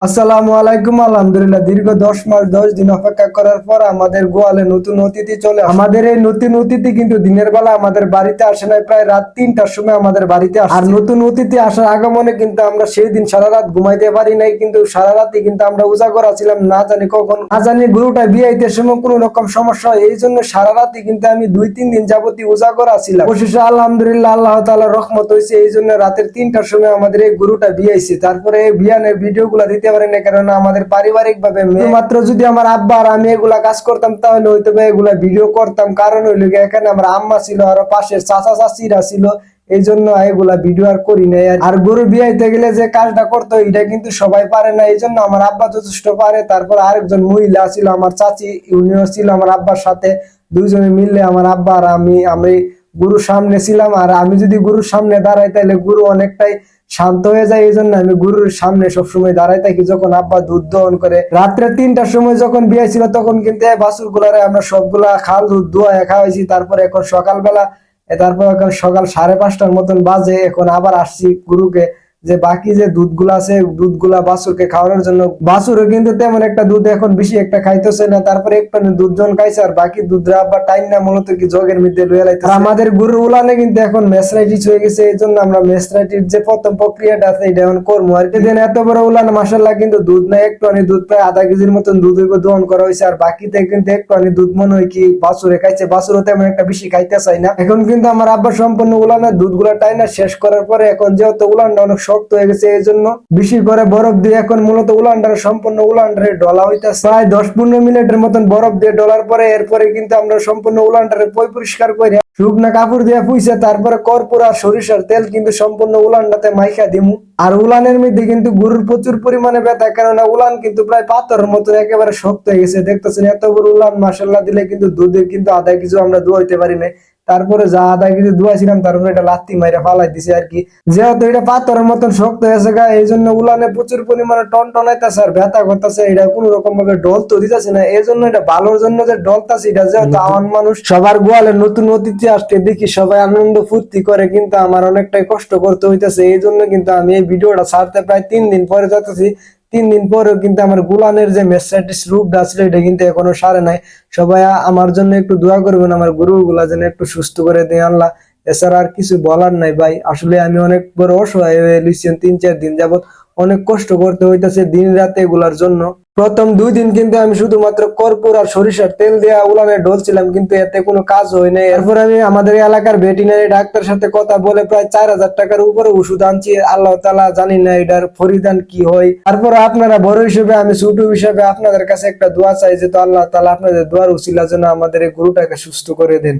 আসসালামু আলাইকুম। আলহামদুলিল্লাহ, দীর্ঘ 10 মাস 10 দিন অপেক্ষা করার পর আমাদের গোয়ালে নতুন অতিথি চলে আসে। আমাদের এই নতুন অতিথি কিন্তু দিনের বেলা আমাদের বাড়িতে আসে নাই, প্রায় রাত 3টার সময় আমাদের বাড়িতে আসে। আর নতুন অতিথি আসার আগমনে কিন্তু আমরা সেই দিন সারা রাত ঘুমাইতে পারি নাই, কিন্তু সারা রাতই কিন্তু আমরা উজাগর ছিলাম। না জানি কখন, না জানি গরুটা বিয়াইতে সময় কোনো রকম সমস্যা হয়, এই জন্য সারা রাতই কিন্তু আমি 2-3 দিন যাবতীয় উজাগর ছিলাম। অবশেষে আলহামদুলিল্লাহ আল্লাহ তাআলার রহমত হয়েছে, এই জন্য রাতের 3টার সময় আমাদের এই গরুটা বিয়াইছে। তারপরে এই বিয়ানের ভিডিও গুলা দিতে পারি না, কারণ আমাদের পারিবারিক ভাবে মাত্র যদি আমার আব্বা আর আমি এগুলা কাজ করতাম তাহলে হয়তো এগুলা ভিডিও করতাম। কারণ হইলো এখানে আমার আম্মা ছিল, আর পাশের চাচা চাচিরা ছিল, এই জন্য এগুলা ভিডিও আর করি নাই। আর গরু বিয়াইতে গেলে যে কাজটা করতে হয় এটা কিন্তু সবাই পারে না, এই জন্য আমার আব্বা যথেষ্ট পারে। তারপর আরেকজন মহিলা ছিল, আমার চাচি, উনিও ছিল আমার আব্বার সাথে। দুইজনে মিললে আমার আব্বা আর আমি গুরুর সামনে ছিলাম। আর আমি যদি গুরুর সামনে দাঁড়াই তাহলে গুরু অনেকটাই শান্ত হয়ে যায়, এই জন্য আমি গুরুর সামনে সবসময় দাঁড়াই থাকি যখন আব্বা দুধ দহন করে। রাত্রে 3টার সময় যখন বিয়ে ছিল তখন কিন্তু এই বাছুর গুলারে আমরা সবগুলা খাল দুধ দোয়া খাওয়াইছি। তারপরে এখন সকালবেলা, তারপর এখন সকাল 5:30টার মতন বাজে, এখন আবার আসছি গুরুকে যে বাকি যে দুধগুলা আছে দুধগুলা বাছুরকে খাওয়ানোর জন্য। বাছুরও কিন্তু তেমন একটা দুধ এখন বেশি একটা খাইতেছে না, তারপরে একটু দুধ জন খাইছে, আর বাকি দুধরা আবার টাইম না মূলত কি জগের মধ্যে লুয়ে লাইতেছে। আমাদের গরু উলানে কিন্তু এখন মেসরাইটিস হয়ে গেছে, এই জন্য আমরা মেসরাইটিস যে প্রথম প্রক্রিয়াটা আছে এটা এখন করবো। আর দিন এত বড় উলান মাসাল্লাহ কিন্তু দুধ নাই, একটু দুধ প্রায় আধা কেজির মতন দুধ হইব দহন করা হয়েছে। আর বাকিতে কিন্তু একটু দুধ মনে হয় কি বাছুরে খাইছে, বাছুরও তেমন একটা বেশি খাইতে চাই না। এখন কিন্তু আমার আব্বা সম্পূর্ণ উলানের দুধগুলা টাইনা শেষ করার পরে এখন যেহেতু উলানটা অনেক শক্ত হয়ে গেছে, এই জন্য বেশি করে বরফ দিয়ে এখন মূলত উলানটারে সম্পূর্ণ উলানটারে ডলা হইতেছে। প্রায় 10-15 মিনিটের মতন বরফ দিয়ে ডলার পরে এরপরে কিন্তু আমরা সম্পূর্ণ উলানটারে পরিষ্কার করে শুকনা কাপড় দিয়ে পুইছে, তারপরে কর্পূর আর সরিষার তেল কিন্তু সম্পূর্ণ উলানটাতে মাইখা দিমু। আর উলানের মধ্যে কিন্তু গরুর প্রচুর পরিমাণে ব্যথা, কেননা উলান কিন্তু প্রায় পাথরের মতন একেবারে শক্ত হয়ে গেছে। দেখতেছেন এত বড় উলান মাশাআল্লাহ দিলে কিন্তু দুধে কিন্তু আধা কিছু আমরা দুয়াইতে পারি না। তারপরে যা আধা কিছু দুয়াইছিলাম তারপরে এটা লাত্তি মাইরা ফালাই দিছে আর কি। যেহেতু এটা পাথরের মতন শক্ত হয়েছে গা, এই জন্য উলানে প্রচুর পরিমাণে টনটনাইতেছে আর ব্যথা করতেছে। এটা কোন রকম ভাবে ডল তো দিতেছে না, এই জন্য এটা ভালোর জন্য যে ডলতাছে। এটা যেহেতু আমার মানুষ সবার গোয়ালে নতুন অতিথি আসতে দেখি সবাই আনন্দ ফুর্তি করে, কিন্তু আমার অনেকটাই কষ্ট করতে হইতেছে। এই জন্য কিন্তু আমি এই ভিডিওটা ছাড়তে প্রায় 3 দিন পরে যাচ্ছি। 3 দিন পরেও কিন্তু আমার গুলানের যে মেসরাইটিস রোগটা ছিল এটা কিন্তু এখনো সারে নাই। সবাই আমার জন্য একটু দোয়া করবেন, আমার গরুগুলা যেন একটু সুস্থ করে দেয় আল্লাহ। এছাড়া আর কিছু বলার নাই ভাই। আসলে আমি অনেক বড় অসহায় হয়ে লিখছেন, 3-4 দিন যাবত অনেক কষ্ট করতে হইতেছে দিন রাতে এগুলার জন্য। প্রথম 2 দিন কিন্তু আমি শুধুমাত্র কর্পূর আর সরিষার তেল দিয়ে উলানে ঢলছিলাম, কিন্তু এতে কোনো কাজ হয় নাই। এরপর আমি আমাদের এলাকার ভেটেরিনারি ডাক্তার সাথে কথা বলে প্রায় 4,000 টাকার উপরে ওষুধ আনছি। আল্লাহ তাআলা জানি না এটার ফরিদান কি হয়। তারপর আপনারা বড় হিসেবে আমি ছোট হিসেবে আপনাদের কাছে একটা দোয়া চাই যে তো আল্লাহ তাআলা আপনাদের দোয়ার উসিলা যেন আমাদের এই গরুটাকে সুস্থ করে দেন।